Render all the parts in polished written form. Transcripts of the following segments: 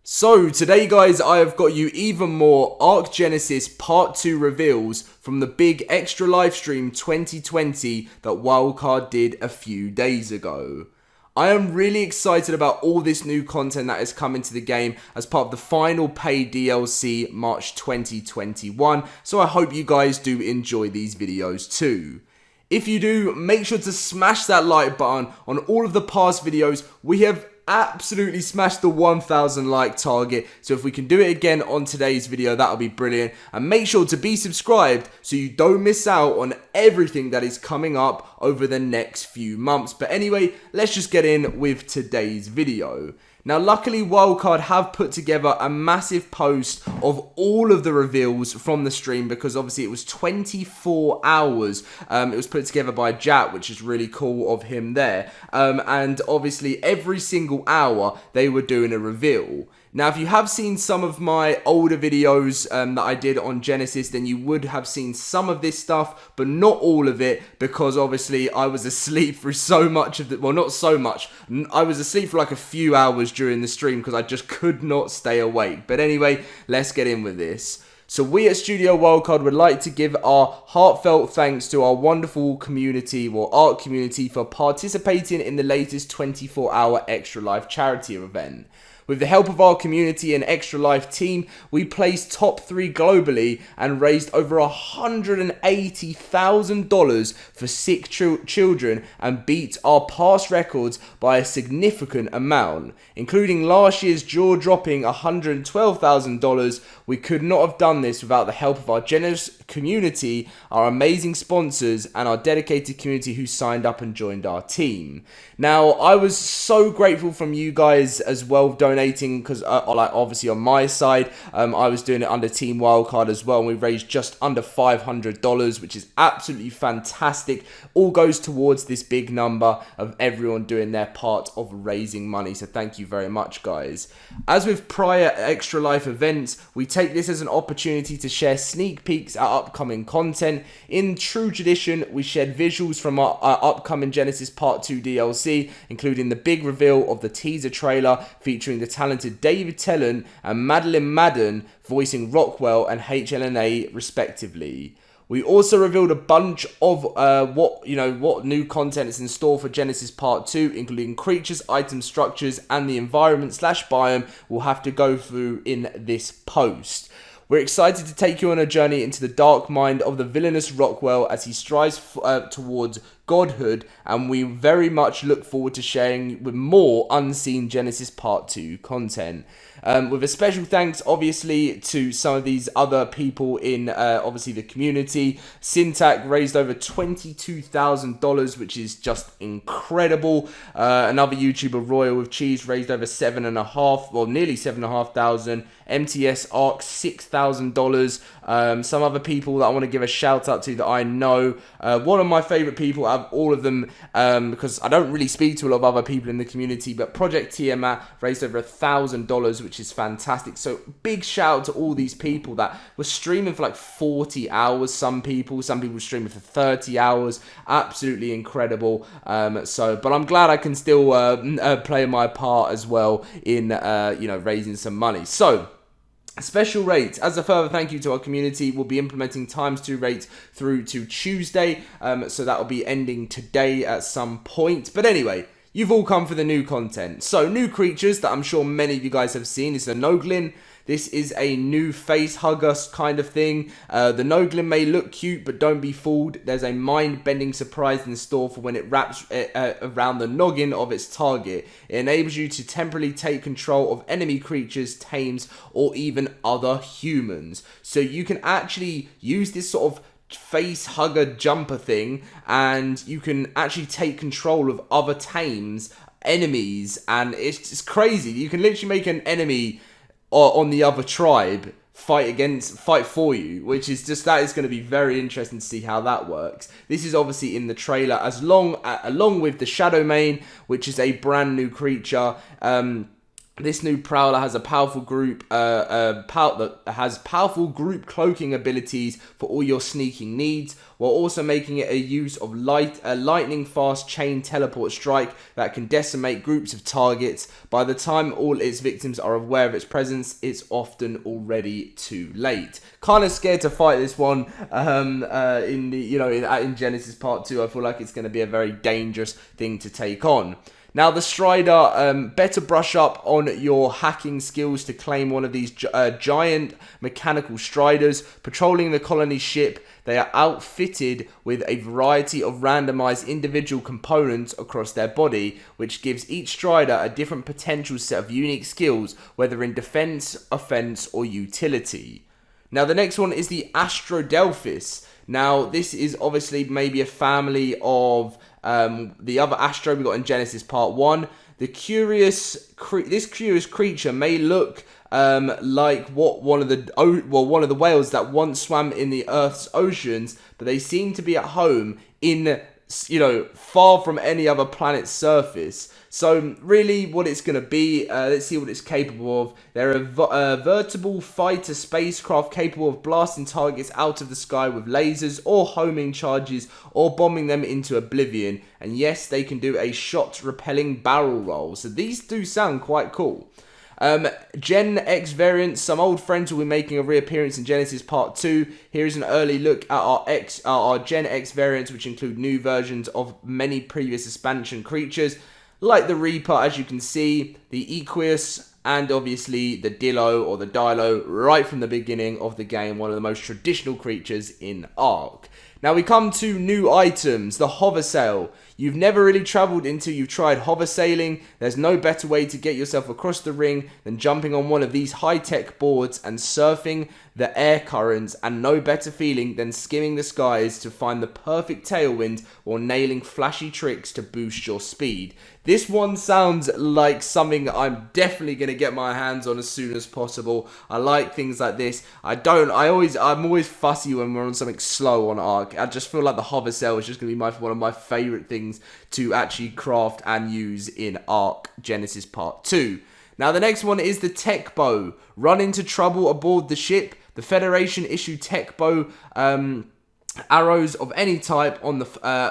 So today guys, I have got you even more ARK Genesis Part 2 reveals from the big extra livestream 2020 that Wildcard did a few days ago. I am really excited about all this new content that has come into the game as part of the final paid DLC March 2021, so I hope you guys do enjoy these videos too. If you do, make sure to smash that like button on all of the past videos. We have absolutely smashed the 1,000 like target, so if we can do it again on today's video, that'll be brilliant. And make sure to be subscribed so you don't miss out on everything that is coming up over the next few months. But anyway, let's just get in with today's video. Now, luckily, Wildcard have put together a massive post of all of the reveals from the stream because obviously it was 24 hours. It was put together by Jat, which is really cool of him there. And obviously, every single hour, they were doing a reveal. Now, if you have seen some of my older videos that I did on Genesis, then you would have seen some of this stuff, but not all of it, because obviously I was asleep for so much of the, well, not so much, I was asleep for like a few hours during the stream because I just could not stay awake. But anyway, let's get in with this. So we at Studio Wildcard would like to give our heartfelt thanks to our wonderful community, or ARK community, for participating in the latest 24-hour Extra Life charity event. With the help of our community and Extra Life team, we placed top 3 globally and raised over $180,000 for sick children and beat our past records by a significant amount. Including last year's jaw-dropping $112,000, we could not have done this without the help of our generous community, our amazing sponsors, and our dedicated community who signed up and joined our team. Now, I was so grateful from you guys as well donating, because like obviously on my side, I was doing it under Team Wildcard as well, and we raised just under $500, which is absolutely fantastic. All goes towards this big number of everyone doing their part of raising money, so thank you very much, guys. As with prior Extra Life events, we take this as an opportunity to share sneak peeks at upcoming content. In true tradition, we shared visuals from our upcoming Genesis Part 2 DLC, including the big reveal of the teaser trailer featuring the talented David Tennant and Madeline Madden voicing Rockwell and HLNA respectively. We also revealed a bunch of what new content is in store for Genesis Part 2, including creatures, items, structures, and the environment / biome we'll have to go through in this post. We're excited to take you on a journey into the dark mind of the villainous Rockwell as he strives towards godhood, and we very much look forward to sharing with more unseen Genesis Part 2 content. With a special thanks, obviously, to some of these other people in, obviously, the community. Syntac raised over $22,000, which is just incredible. Another YouTuber, Royal with Cheese, raised over nearly $7,500. MTS ARK, $6,000. Some other people that I want to give a shout out to that I know. One of my favorite people out of all of them, because I don't really speak to a lot of other people in the community, but Project Tiamat raised over $1,000, which is fantastic. So big shout out to all these people that were streaming for like 40 hours. Some people were streaming for 30 hours. Absolutely incredible. But I'm glad I can still play my part as well in raising some money. So special rates. As a further thank you to our community, we'll be implementing ×2 rates through to Tuesday. So that will be ending today at some point. But anyway, you've all come for the new content. So new creatures that I'm sure many of you guys have seen is the Noglin. This is a new face hugger kind of thing. The Noglin may look cute, but don't be fooled. There's a mind-bending surprise in store for when it wraps around the noggin of its target. It enables you to temporarily take control of enemy creatures, tames, or even other humans. So you can actually use this sort of face hugger jumper thing, and you can actually take control of other tames, enemies, and it's just crazy. You can literally make an enemy on the other tribe fight for you, which is just, that is going to be very interesting to see how that works. This is obviously in the trailer, along with the Shadow Mane, which is a brand new creature. This new Prowler has a powerful group that has powerful group cloaking abilities for all your sneaking needs, while also making it a use of lightning fast chain teleport strike that can decimate groups of targets. By the time all its victims are aware of its presence, it's often already too late. Kind of scared to fight this one in Genesis Part 2. I feel like it's going to be a very dangerous thing to take on. Now, the Strider, better brush up on your hacking skills to claim one of these giant mechanical Striders. Patrolling the colony ship, they are outfitted with a variety of randomized individual components across their body, which gives each Strider a different potential set of unique skills, whether in defense, offense, or utility. Now, the next one is the Astrodelphis. Now, this is obviously maybe a family of the other Astro we got in Genesis Part 1. This curious creature may look like one of the whales that once swam in the Earth's oceans, but they seem to be at home in, far from any other planet's surface. So really what it's going to be, let's see what it's capable of. They're a vertical fighter spacecraft capable of blasting targets out of the sky with lasers or homing charges or bombing them into oblivion. And yes, they can do a shot repelling barrel roll. So these do sound quite cool. Gen X variants, some old friends will be making a reappearance in Genesis Part 2. Here is an early look at our Gen X variants, which include new versions of many previous expansion creatures, like the Reaper, as you can see, the Equius, and obviously the Dillo or the Dilo, right from the beginning of the game, one of the most traditional creatures in ARK. Now we come to new items, the hover sail. You've never really travelled until you've tried hover sailing. There's no better way to get yourself across the ring than jumping on one of these high-tech boards and surfing the air currents, and no better feeling than skimming the skies to find the perfect tailwind or nailing flashy tricks to boost your speed. This one sounds like something I'm definitely going to get my hands on as soon as possible. I like things like this. I'm always fussy when we're on something slow on ARK. I just feel like the hover sail is just going to be one of my favourite things to actually craft and use in ARK Genesis Part 2. Now the next one is the tech bow. Run into trouble aboard the ship. The Federation issue tech bow arrows of any type on the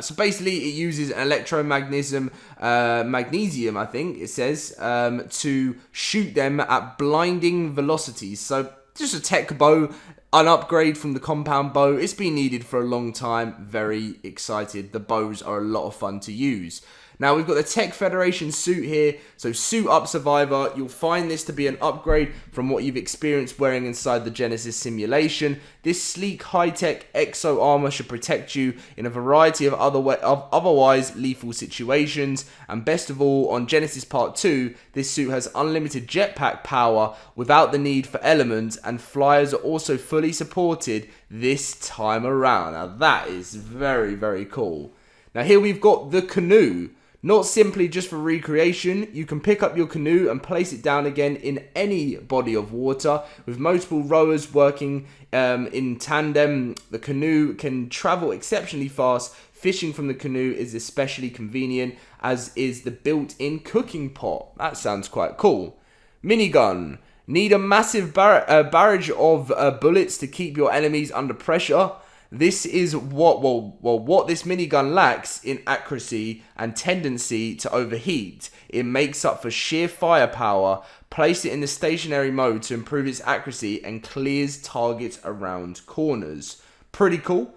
so basically it uses magnesium I think it says to shoot them at blinding velocities. So just a tech bow, an upgrade from the compound bow. It's been needed for a long time. Very excited. The bows are a lot of fun to use. Now we've got the Tech Federation suit here, so Suit Up Survivor. You'll find this to be an upgrade from what you've experienced wearing inside the Genesis simulation. This sleek high-tech exo armor should protect you in a variety of otherwise lethal situations. And best of all, on Genesis Part 2, this suit has unlimited jetpack power without the need for elements, and flyers are also fully supported this time around. Now that is very, very cool. Now here we've got the canoe. Not simply just for recreation, you can pick up your canoe and place it down again in any body of water. With multiple rowers working in tandem, the canoe can travel exceptionally fast. Fishing from the canoe is especially convenient, as is the built-in cooking pot. That sounds quite cool. Minigun. Need a massive barrage of bullets to keep your enemies under pressure. This is what this minigun lacks in accuracy and tendency to overheat. It makes up for sheer firepower. Place it in the stationary mode to improve its accuracy and clears targets around corners. Pretty cool.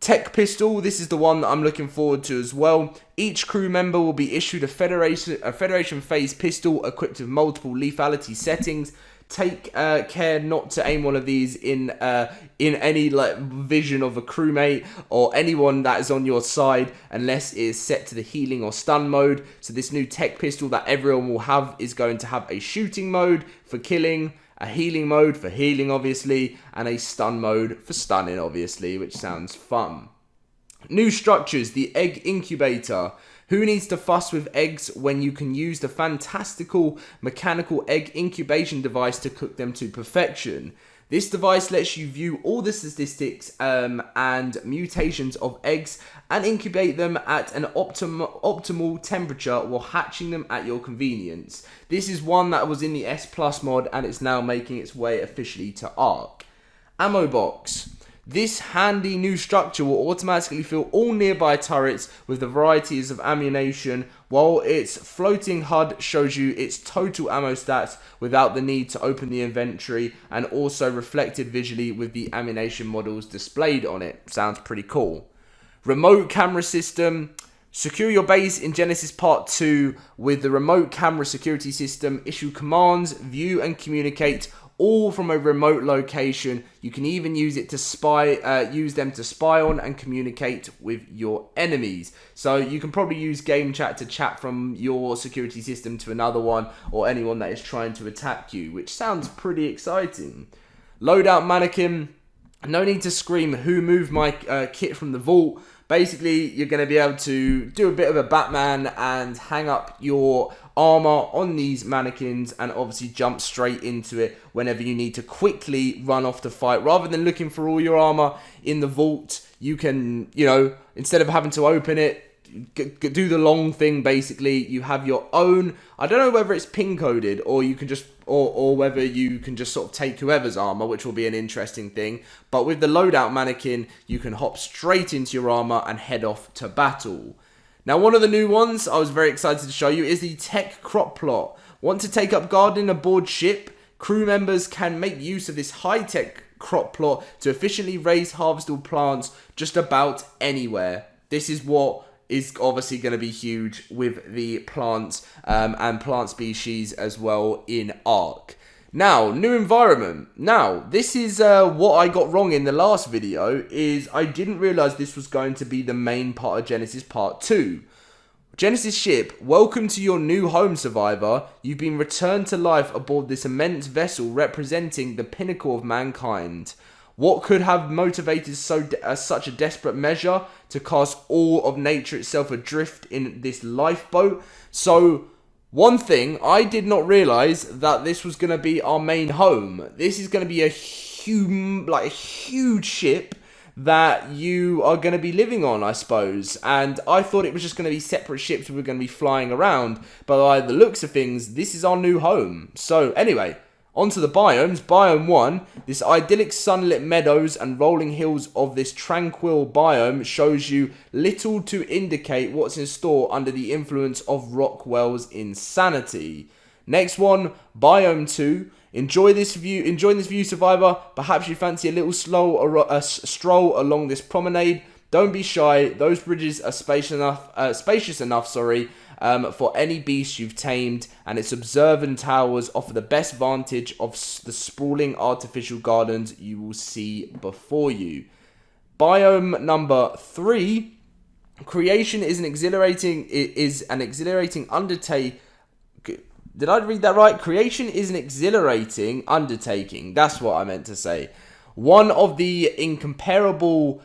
Tech pistol, this is the one that I'm looking forward to as well. Each crew member will be issued a Federation phase pistol equipped with multiple lethality settings. Take care not to aim one of these in any vision of a crewmate or anyone that is on your side unless it is set to the healing or stun mode. So this new tech pistol that everyone will have is going to have a shooting mode for killing, a healing mode for healing obviously, and a stun mode for stunning obviously, which sounds fun. New structures, the egg incubator. Who needs to fuss with eggs when you can use the fantastical mechanical egg incubation device to cook them to perfection? This device lets you view all the statistics and mutations of eggs and incubate them at an optimal temperature while hatching them at your convenience. This is one that was in the S Plus mod and it's now making its way officially to ARK. Ammo box. This handy new structure will automatically fill all nearby turrets with the varieties of ammunition, while its floating HUD shows you its total ammo stats without the need to open the inventory, and also reflected visually with the ammunition models displayed on it. Sounds pretty cool. Remote camera system. Secure your base in Genesis Part 2 with the remote camera security system. Issue commands, view and communicate all from a remote location. You can even use it to use them to spy on and communicate with your enemies. So you can probably use game chat to chat from your security system to another one, or anyone that is trying to attack you, which sounds pretty exciting. Loadout mannequin. No need to scream, "Who moved my kit from the vault?" Basically, you're going to be able to do a bit of a Batman and hang up your armor on these mannequins and obviously jump straight into it whenever you need to quickly run off to fight. Rather than looking for all your armor in the vault, you can, instead of having to open it, do the long thing. Basically, you have your own. I don't know whether it's pin coded or you can just, or whether you can just sort of take whoever's armor, which will be an interesting thing. But with the loadout mannequin, you can hop straight into your armor and head off to battle. Now, one of the new ones I was very excited to show you is the tech crop plot. Want to take up gardening aboard ship? Crew members can make use of this high-tech crop plot to efficiently raise harvestable plants just about anywhere. This is what is obviously going to be huge with the plants and plant species as well in ARK. Now, new environment. Now, this is what I got wrong in the last video, is I didn't realize this was going to be the main part of Genesis Part 2. Genesis ship, welcome to your new home, survivor. You've been returned to life aboard this immense vessel representing the pinnacle of mankind. What could have motivated such a desperate measure to cast all of nature itself adrift in this lifeboat? So, one thing, I did not realize that this was going to be our main home. This is going to be a huge ship that you are going to be living on, I suppose. And I thought it was just going to be separate ships we were going to be flying around. But by the looks of things, this is our new home. So, anyway, onto the biomes. Biome 1, this idyllic sunlit meadows and rolling hills of this tranquil biome shows you little to indicate what's in store under the influence of Rockwell's insanity. Next one, Biome 2. Enjoy this view, survivor. Perhaps you fancy a little stroll along this promenade. Don't be shy. Those bridges are spacious enough, for any beast you've tamed, and its observant towers offer the best vantage of the sprawling artificial gardens you will see before you. Biome number 3. Creation is an exhilarating undertaking. Did I read that right? Creation is an exhilarating undertaking. That's what I meant to say. One of the incomparable.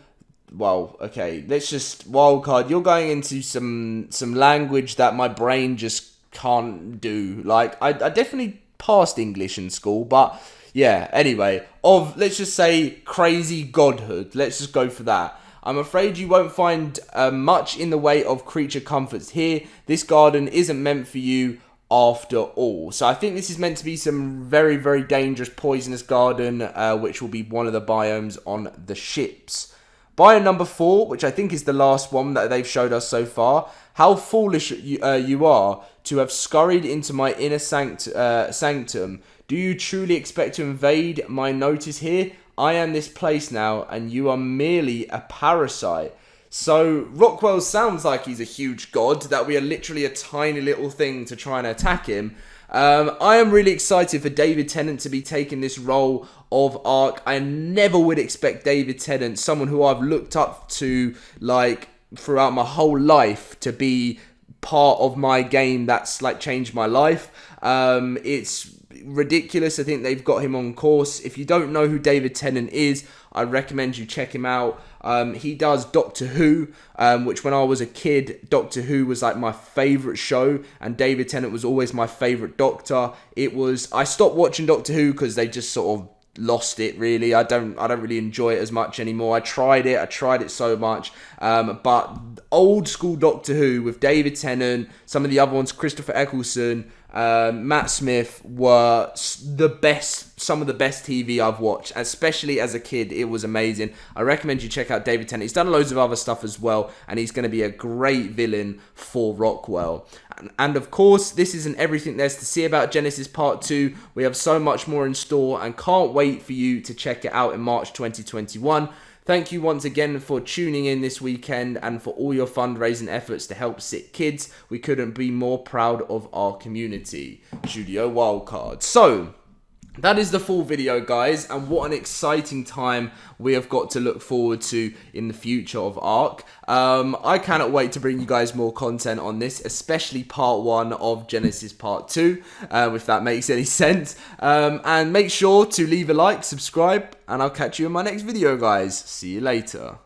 Well, okay, let's just wildcard. You're going into some language that my brain just can't do. Like, I definitely passed English in school, but yeah, anyway, let's just say crazy godhood. Let's just go for that. I'm afraid you won't find much in the way of creature comforts here. This garden isn't meant for you after all. So I think this is meant to be some very, very dangerous poisonous garden, which will be one of the biomes on the ships. Biome number 4, which I think is the last one that they've showed us so far. How foolish you are to have scurried into my inner sanctum. Do you truly expect to invade my notice here? I am this place now, and you are merely a parasite. So, Rockwell sounds like he's a huge god, that we are literally a tiny little thing to try and attack him. I am really excited for David Tennant to be taking this role of ARK. I never would expect David Tennant, someone who I've looked up to like throughout my whole life, to be part of my game that's like changed my life. It's ridiculous. I think they've got him on course. If you don't know who David Tennant is, I recommend you check him out. He does Doctor Who, which when I was a kid, Doctor Who was like my favourite show, and David Tennant was always my favourite Doctor. I stopped watching Doctor Who because they just sort of lost it really. I don't really enjoy it as much anymore. I tried it so much, but old school Doctor Who with David Tennant, some of the other ones, Christopher Eccleston, Matt Smith, were some of the best TV I've watched, especially as a kid. It was amazing. I recommend you check out David Tennant. He's done loads of other stuff as well, and he's going to be a great villain for Rockwell. And of course, this isn't everything there's to see about Genesis Part 2. We have so much more in store and can't wait for you to check it out in March 2021. Thank you once again for tuning in this weekend and for all your fundraising efforts to help sick kids. We couldn't be more proud of our community. Studio Wildcard. So, that is the full video, guys, and what an exciting time we have got to look forward to in the future of ARK. I cannot wait to bring you guys more content on this, especially part 1 of Genesis part 2, if that makes any sense. And make sure to leave a like, subscribe, and I'll catch you in my next video, guys. See you later.